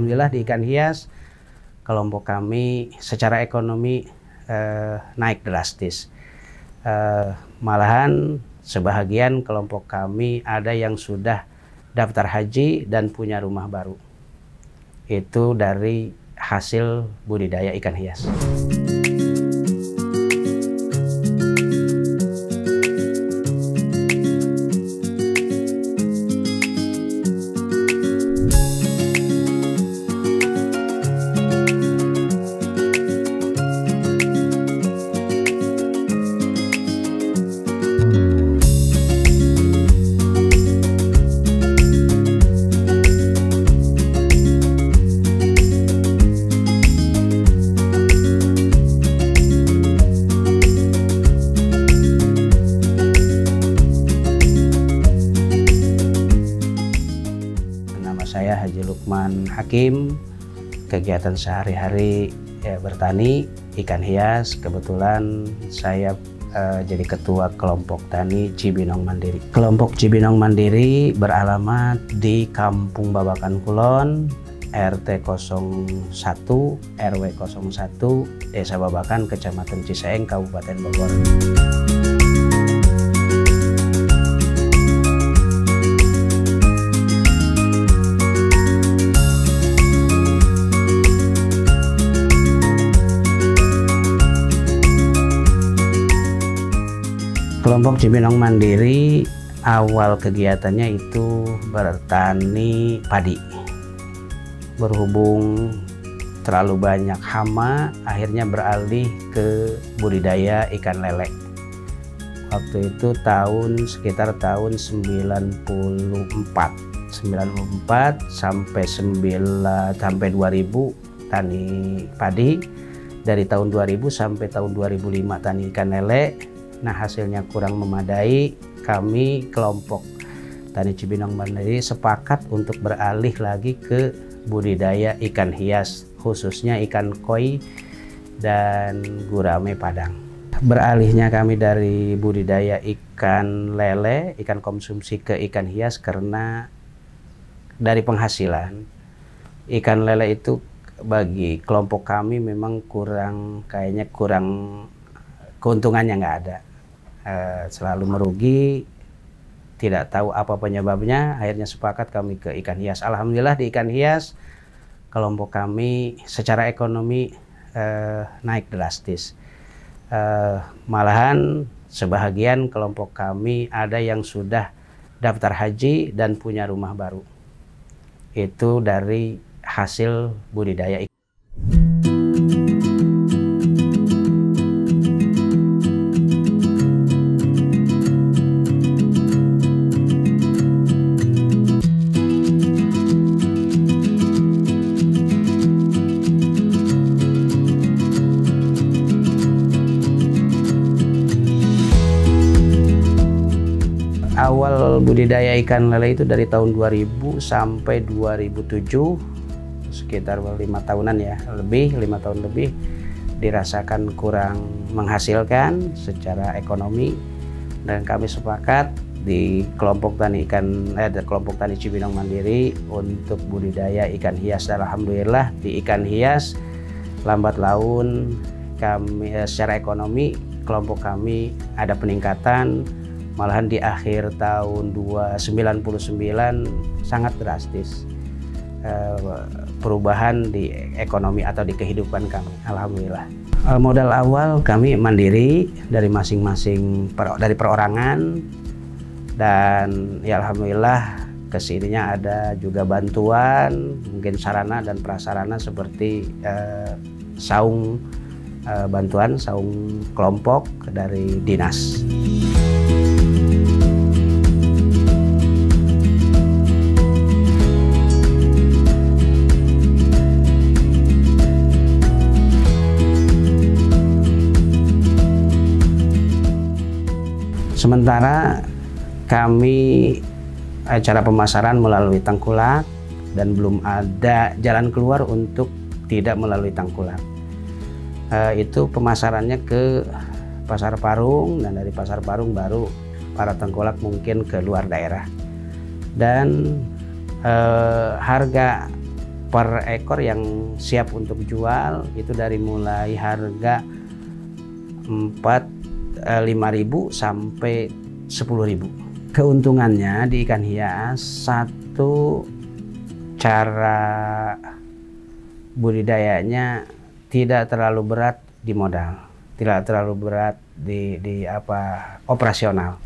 Alhamdulillah di ikan hias kelompok kami secara ekonomi naik drastis. Malahan sebahagian kelompok kami ada yang sudah daftar haji dan punya rumah baru. Itu dari hasil budidaya ikan hias. Saya Haji Lukman Hakim, kegiatan sehari-hari bertani ikan hias. Kebetulan saya jadi ketua kelompok tani Cibinong Mandiri. Kelompok Cibinong Mandiri beralamat di Kampung Babakan Kulon, RT 01, RW 01, Desa Babakan, Kecamatan Ciseeng, Kabupaten Bogor. Kelompok Cibinong Mandiri awal kegiatannya itu bertani padi. Berhubung terlalu banyak hama, akhirnya beralih ke budidaya ikan lele. Waktu itu sekitar tahun 94 sampai 2000 tani padi. Dari tahun 2000 sampai tahun 2005 tani ikan lele. Nah, hasilnya kurang memadai, kami kelompok Tani Cibinong Mandiri sepakat untuk beralih lagi ke budidaya ikan hias, khususnya ikan koi dan gurame padang. Beralihnya kami dari budidaya ikan lele, ikan konsumsi, ke ikan hias karena dari penghasilan. Ikan lele itu bagi kelompok kami memang kayaknya kurang, keuntungannya nggak ada. Selalu merugi, tidak tahu apa penyebabnya, akhirnya sepakat kami ke ikan hias. Alhamdulillah di ikan hias kelompok kami secara ekonomi naik drastis. Malahan sebahagian kelompok kami ada yang sudah daftar haji dan punya rumah baru. Itu dari hasil budidaya ikan. Awal budidaya ikan lele itu dari tahun 2000 sampai 2007, sekitar 5 tahunan ya, 5 tahun lebih, dirasakan kurang menghasilkan secara ekonomi, dan kami sepakat di kelompok tani Cibinong Mandiri untuk budidaya ikan hias. Dan alhamdulillah di ikan hias lambat laun kami secara ekonomi kelompok kami ada peningkatan. Malahan di akhir tahun 1999 sangat drastis perubahan di ekonomi atau di kehidupan kami. Alhamdulillah. Modal awal kami mandiri dari masing-masing dari perorangan, dan ya alhamdulillah kesininya ada juga bantuan, mungkin sarana dan prasarana seperti saung bantuan saung kelompok dari dinas. Sementara kami cara pemasaran melalui tengkulak dan belum ada jalan keluar untuk tidak melalui tengkulak. Itu pemasarannya ke Pasar Parung, dan dari Pasar Parung baru para tengkulak mungkin ke luar daerah. Dan harga per ekor yang siap untuk jual itu dari mulai harga 5.000 sampai 10.000. Keuntungannya di ikan hias, satu, cara budidayanya tidak terlalu berat di modal, tidak terlalu berat di operasional.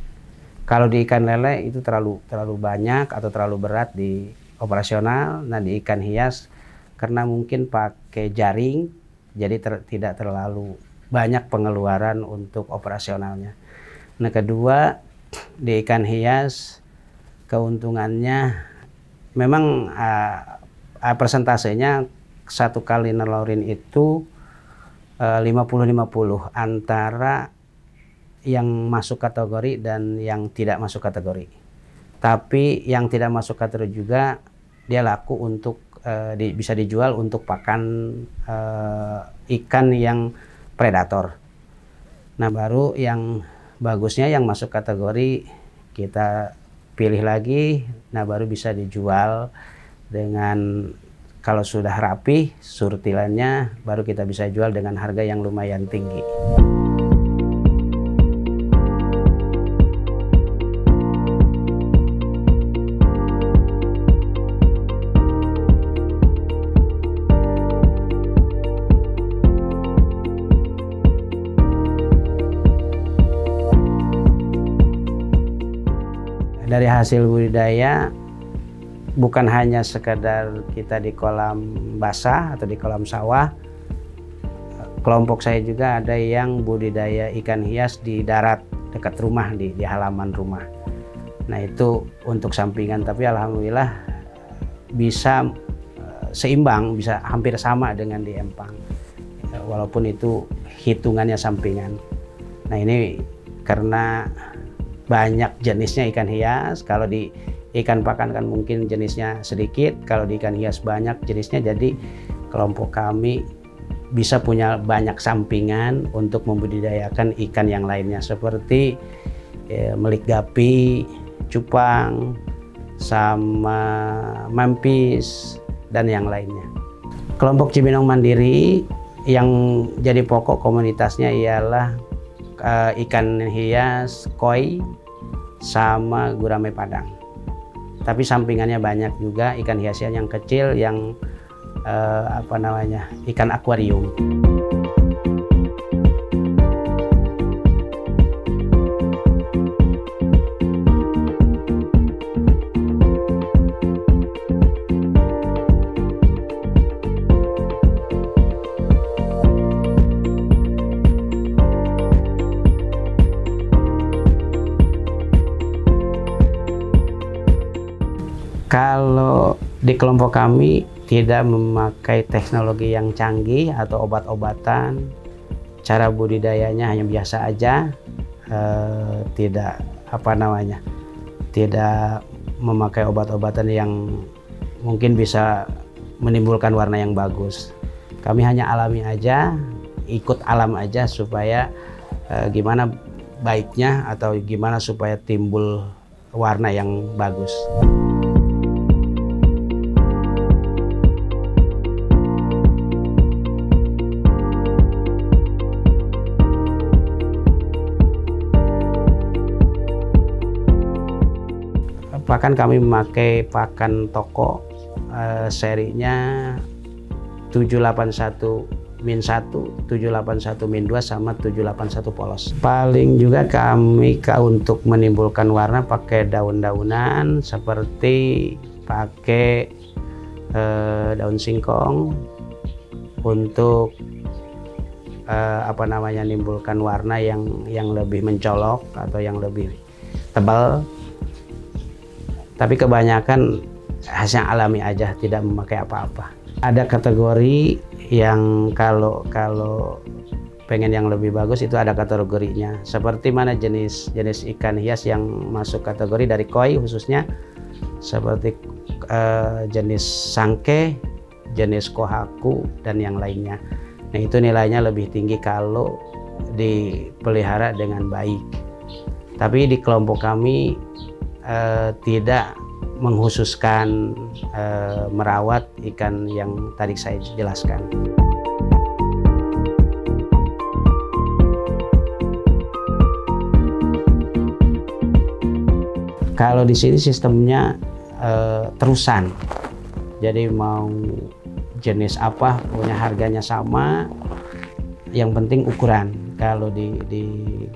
Kalau di ikan lele itu terlalu banyak atau terlalu berat di operasional. Nah, di ikan hias karena mungkin pakai jaring, jadi tidak terlalu banyak pengeluaran untuk operasionalnya. Nah, kedua, di ikan hias keuntungannya memang persentasenya satu kali nelorin itu 50-50 antara yang masuk kategori dan yang tidak masuk kategori. Tapi yang tidak masuk kategori juga dia laku untuk bisa dijual untuk pakan ikan yang predator. Nah, baru yang bagusnya yang masuk kategori kita pilih lagi, nah baru bisa dijual dengan, kalau sudah rapi surtilannya, baru kita bisa jual dengan harga yang lumayan tinggi. Dari hasil budidaya bukan hanya sekedar kita di kolam basah atau di kolam sawah. Kelompok saya juga ada yang budidaya ikan hias di darat dekat rumah, di halaman rumah. Nah, itu untuk sampingan, tapi alhamdulillah bisa seimbang, bisa hampir sama dengan di empang. Walaupun itu hitungannya sampingan. Nah, ini karena banyak jenisnya ikan hias. Kalau di ikan pakan kan mungkin jenisnya sedikit, kalau di ikan hias banyak jenisnya, jadi kelompok kami bisa punya banyak sampingan untuk membudidayakan ikan yang lainnya seperti melik gapi, cupang, sama mampis, dan yang lainnya. Kelompok Cibinong Mandiri yang jadi pokok komunitasnya ialah ikan hias, koi, sama gurame padang. Tapi sampingannya banyak juga ikan hiasnya yang kecil, yang ikan akuarium. Kalau di kelompok kami tidak memakai teknologi yang canggih atau obat-obatan, cara budidayanya hanya biasa aja, tidak memakai obat-obatan yang mungkin bisa menimbulkan warna yang bagus. Kami hanya alami aja, ikut alam aja supaya gimana baiknya atau gimana supaya timbul warna yang bagus. Pakan kami memakai pakan toko, serinya 781-1, 781-2, sama 781 polos. Paling juga kami untuk menimbulkan warna pakai daun-daunan seperti pakai daun singkong untuk menimbulkan warna yang lebih mencolok atau yang lebih tebal. Tapi kebanyakan hasilnya alami aja, tidak memakai apa-apa. Ada kategori yang kalau pengen yang lebih bagus itu ada kategorinya. Seperti mana jenis ikan hias yang masuk kategori dari koi khususnya, seperti jenis sangke, jenis kohaku, dan yang lainnya. Nah, itu nilainya lebih tinggi kalau dipelihara dengan baik. Tapi di kelompok kami tidak menghususkan merawat ikan yang tadi saya jelaskan. Kalau di sini sistemnya terusan, jadi mau jenis apa punya harganya sama, yang penting ukuran. Kalau di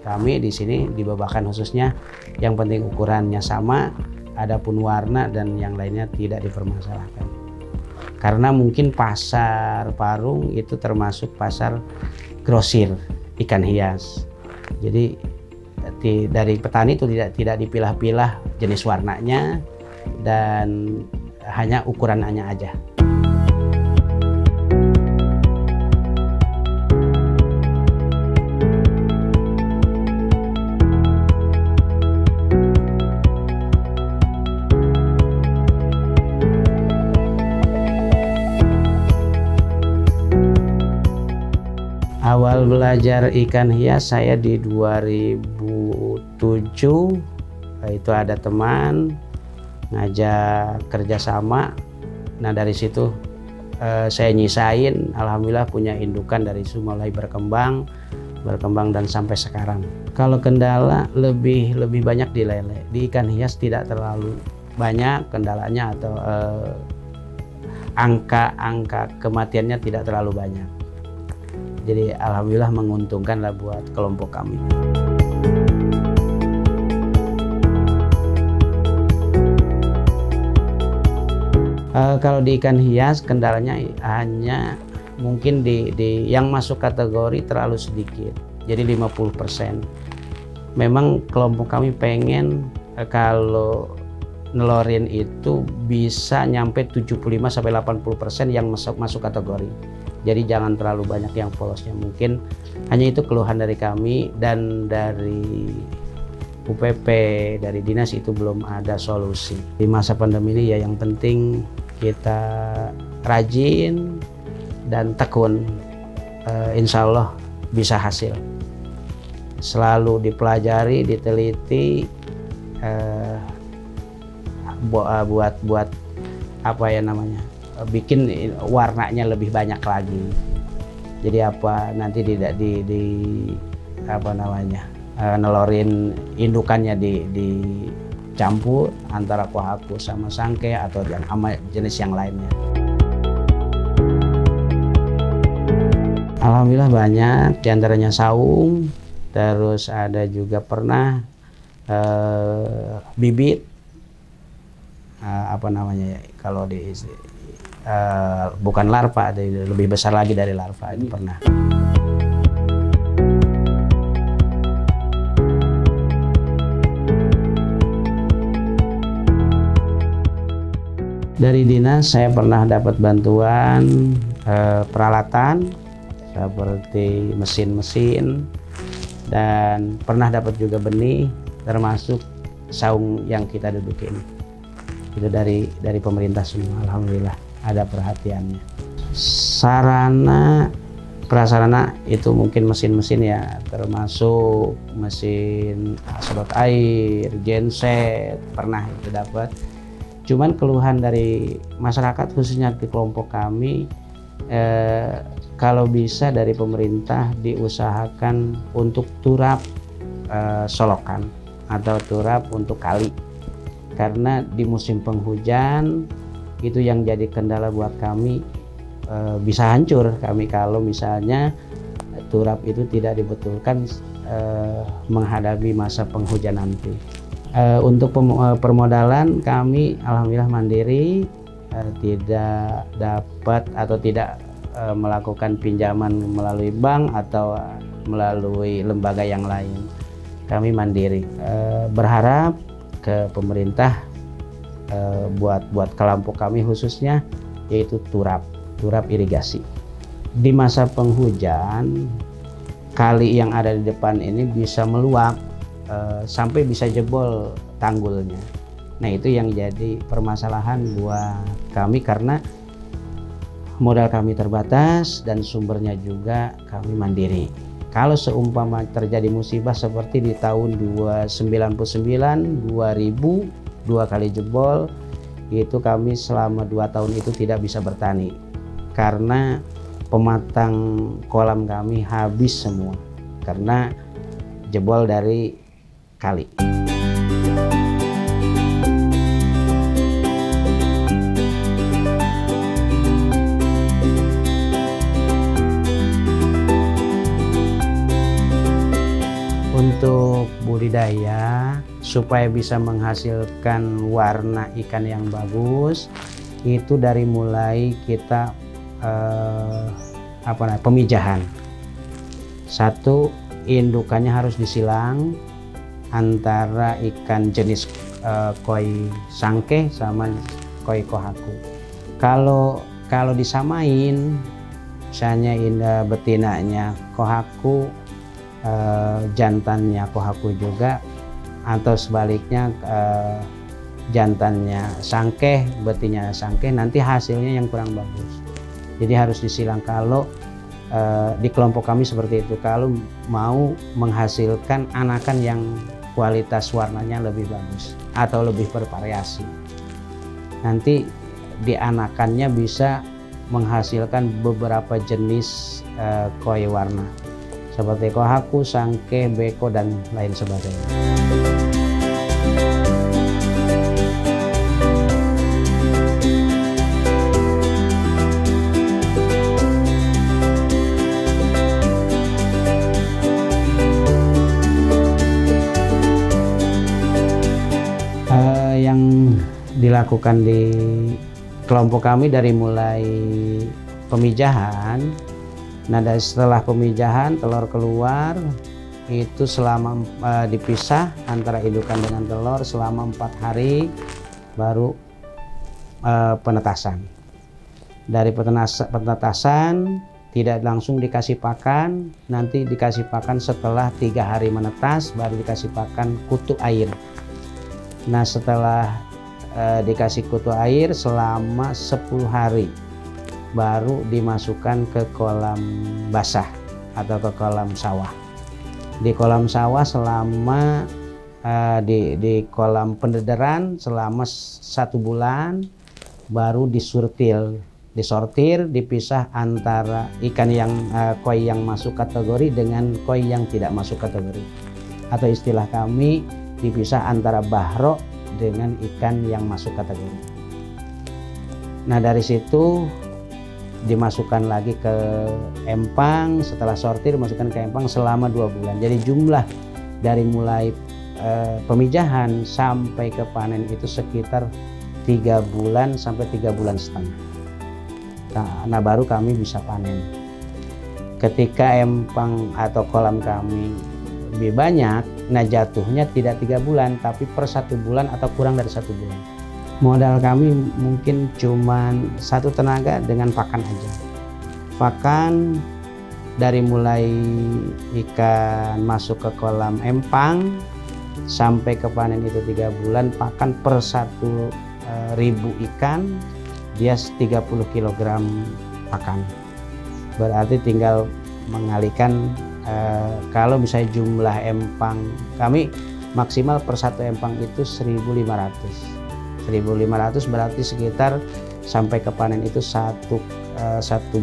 kami di sini di Babakan khususnya, yang penting ukurannya sama, adapun warna dan yang lainnya tidak dipermasalahkan. Karena mungkin pasar Parung itu termasuk pasar grosir ikan hias. Jadi dari petani itu tidak dipilah-pilah jenis warnanya dan hanya ukurannya aja. Awal belajar ikan hias saya di 2007, itu ada teman ngajak kerjasama. Nah dari situ saya nyisain, alhamdulillah punya indukan dari situ mulai berkembang dan sampai sekarang. Kalau kendala lebih banyak di lele, di ikan hias tidak terlalu banyak kendalanya atau angka kematiannya tidak terlalu banyak. Jadi alhamdulillah menguntungkan lah buat kelompok kami. Kalau di ikan hias kendalanya hanya mungkin di yang masuk kategori terlalu sedikit, jadi 50%. Memang kelompok kami pengen kalau nelorin itu bisa nyampe 75-80% yang masuk kategori. Jadi jangan terlalu banyak yang polosnya. Mungkin hanya itu keluhan dari kami, dan dari UPP, dari dinas itu belum ada solusi. Di masa pandemi ini ya yang penting kita rajin dan tekun, insya Allah bisa hasil. Selalu dipelajari, diteliti, buat apa ya namanya, bikin warnanya lebih banyak lagi. Jadi apa nanti tidak di apa namanya, nelorin indukannya dicampur antara kohaku sama sangke atau yang sama jenis yang lainnya. Alhamdulillah banyak, diantaranya saung, terus ada juga pernah bibit, apa namanya ya, kalau di bukan larva, lebih besar lagi dari larva, itu pernah. Dari dinas saya pernah dapat bantuan peralatan seperti mesin-mesin, dan pernah dapat juga benih termasuk saung yang kita dudukin. Itu dari pemerintah semua, alhamdulillah ada perhatiannya. Sarana prasarana itu mungkin mesin-mesin ya, termasuk mesin sedot air, genset, pernah itu dapat. Cuman keluhan dari masyarakat khususnya di kelompok kami, kalau bisa dari pemerintah diusahakan untuk turap solokan atau turap untuk kali, karena di musim penghujan itu yang jadi kendala buat kami, bisa hancur kami kalau misalnya turap itu tidak dibetulkan menghadapi masa penghujan nanti. Untuk permodalan kami alhamdulillah mandiri, tidak dapat atau tidak melakukan pinjaman melalui bank atau melalui lembaga yang lain. Kami mandiri, berharap ke pemerintah buat kelompok kami khususnya, yaitu turap irigasi. Di masa penghujan, kali yang ada di depan ini bisa meluap sampai bisa jebol tanggulnya. Nah itu yang jadi permasalahan buat kami, karena modal kami terbatas dan sumbernya juga kami mandiri. Kalau seumpama terjadi musibah seperti di tahun 1999, 2000, 2 kali jebol, itu kami selama 2 tahun itu tidak bisa bertani karena pematang kolam kami habis semua karena jebol dari kali. Untuk budidaya supaya bisa menghasilkan warna ikan yang bagus itu dari mulai kita pemijahan. Satu, indukannya harus disilang antara ikan jenis koi sangke sama koi kohaku. Kalau disamain, misalnya betinanya kohaku, jantannya kohaku juga, atau sebaliknya jantannya sangkeh, betinanya sangkeh, nanti hasilnya yang kurang bagus. Jadi harus disilang. Kalau di kelompok kami seperti itu, kalau mau menghasilkan anakan yang kualitas warnanya lebih bagus atau lebih bervariasi, nanti di anakannya bisa menghasilkan beberapa jenis koi warna seperti kohaku, sangke, beko, dan lain sebagainya. Yang dilakukan di kelompok kami dari mulai pemijahan. Nah, setelah pemijahan telur keluar itu selama dipisah antara indukan dengan telur selama 4 hari, baru penetasan. Dari penetasan tidak langsung dikasih pakan, nanti dikasih pakan setelah 3 hari menetas, baru dikasih pakan kutu air. Nah, setelah dikasih kutu air selama 10 hari baru dimasukkan ke kolam basah atau ke kolam sawah. Di kolam sawah selama di kolam pendederan selama 1 bulan, baru disortir, dipisah antara ikan yang koi yang masuk kategori dengan koi yang tidak masuk kategori, atau istilah kami dipisah antara bahro dengan ikan yang masuk kategori. Nah, dari situ dimasukkan lagi ke empang, setelah sortir masukkan ke empang selama 2 bulan. Jadi jumlah dari mulai pemijahan sampai ke panen itu sekitar 3 bulan sampai 3 bulan setengah. Nah, baru kami bisa panen. Ketika empang atau kolam kami lebih banyak, nah jatuhnya tidak 3 bulan tapi per 1 bulan atau kurang dari 1 bulan. Modal kami mungkin cuman 1 tenaga dengan pakan aja. Pakan dari mulai ikan masuk ke kolam empang sampai ke panen itu 3 bulan, pakan per 1.000 ikan dia 30 kg pakan. Berarti tinggal mengalihkan kalau misalnya jumlah empang kami maksimal per 1 empang itu 1.500 berarti sekitar sampai ke panen itu satu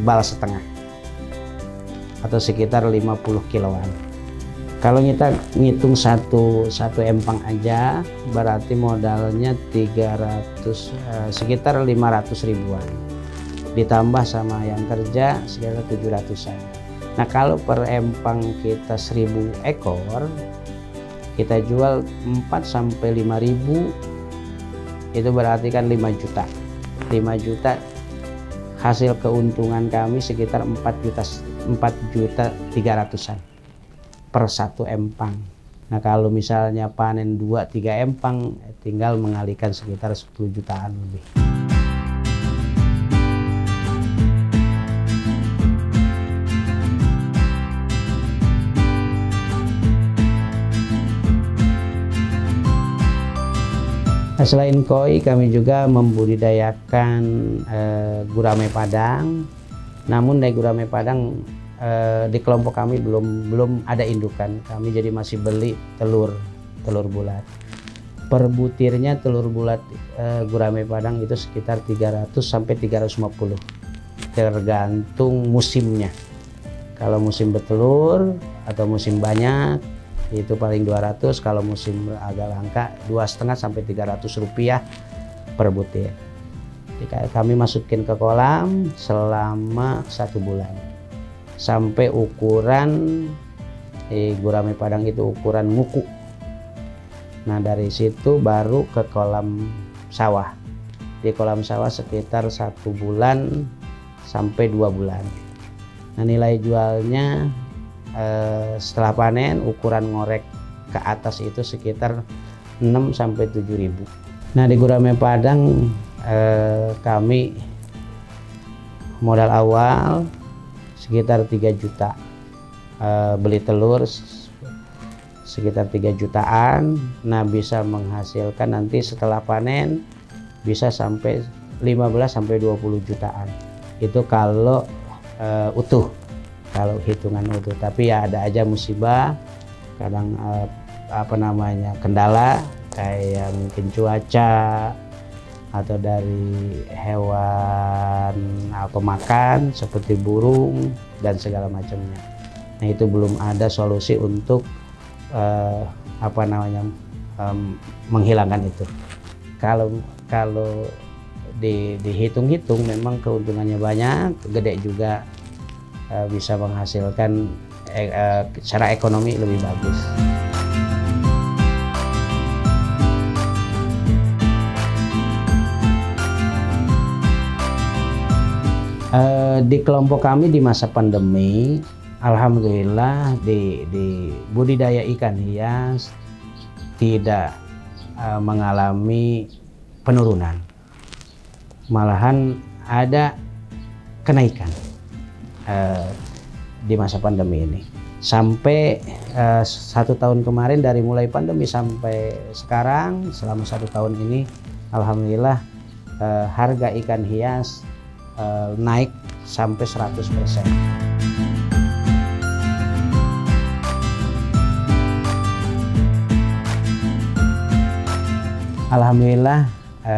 bal setengah atau sekitar 50 kiloan. Kalau kita ngitung satu empang aja berarti modalnya 300 sekitar 500 ribuan, ditambah sama yang kerja sekitar 700-an. Nah, kalau per empang kita 1000 ekor kita jual 4 sampai 5.000, itu berarti kan 5 juta. 5 juta hasil keuntungan kami sekitar 4.300.000-an per 1 empang. Nah, kalau misalnya panen 2-3 empang tinggal mengalihkan sekitar 10 jutaan lebih. Nah, selain koi kami juga membudidayakan gurame padang. Namun dari gurame padang di kelompok kami belum ada indukan. Kami jadi masih beli telur bulat. Per butirnya telur bulat gurame Padang itu sekitar 300 sampai 350, tergantung musimnya. Kalau musim bertelur atau musim banyak itu paling 200, kalau musim agak langka 2,5 sampai 300 rupiah per butir. Jadi kami masukin ke kolam selama 1 bulan sampai ukuran gurame Padang itu ukuran nguku. Nah dari situ baru ke kolam sawah. Di kolam sawah sekitar 1 bulan sampai 2 bulan. Nah nilai jualnya setelah panen ukuran ngorek ke atas itu sekitar 6 sampai 7 ribu. Nah di gurame Padang kami modal awal sekitar 3 juta. Beli telur sekitar 3 jutaan. Nah bisa menghasilkan nanti setelah panen bisa sampai 15 sampai 20 jutaan. Itu kalau utuh, kalau hitungan utuh. Tapi ya ada aja musibah, kadang kendala kayak mungkin cuaca atau dari hewan pemakan seperti burung dan segala macamnya. Nah itu belum ada solusi untuk menghilangkan itu. Kalau dihitung-hitung memang keuntungannya banyak, gede juga, bisa menghasilkan secara ekonomi lebih bagus. Di kelompok kami di masa pandemi, alhamdulillah di budidaya ikan hias tidak mengalami penurunan, malahan ada kenaikan di masa pandemi ini. Sampai 1 tahun kemarin, dari mulai pandemi sampai sekarang selama 1 tahun ini, alhamdulillah harga ikan hias naik sampai 100%. Alhamdulillah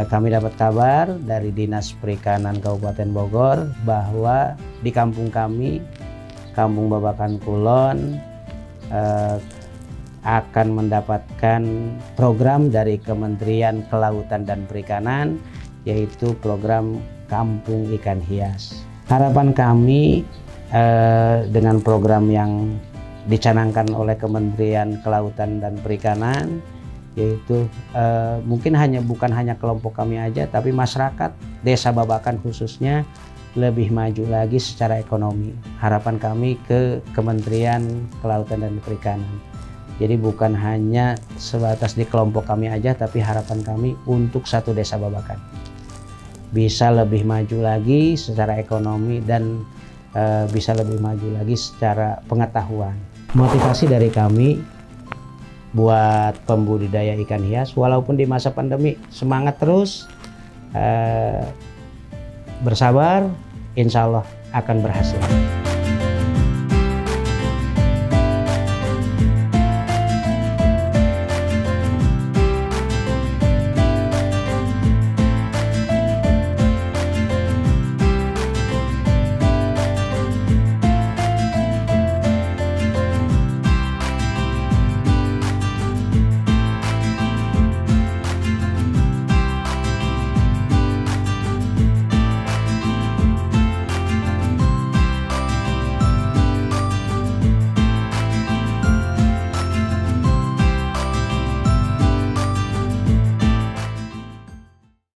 kami dapat kabar dari Dinas Perikanan Kabupaten Bogor bahwa di kampung kami, Kampung Babakan Kulon, akan mendapatkan program dari Kementerian Kelautan dan Perikanan, yaitu program Kampung Ikan Hias. Harapan kami dengan program yang dicanangkan oleh Kementerian Kelautan dan Perikanan, yaitu bukan hanya kelompok kami aja, tapi masyarakat Desa Babakan khususnya lebih maju lagi secara ekonomi. Harapan kami ke Kementerian Kelautan dan Perikanan. Jadi bukan hanya sebatas di kelompok kami aja, tapi harapan kami untuk satu Desa Babakan bisa lebih maju lagi secara ekonomi dan bisa lebih maju lagi secara pengetahuan. Motivasi dari kami buat pembudidaya ikan hias, walaupun di masa pandemi, semangat terus, bersabar, insya Allah akan berhasil.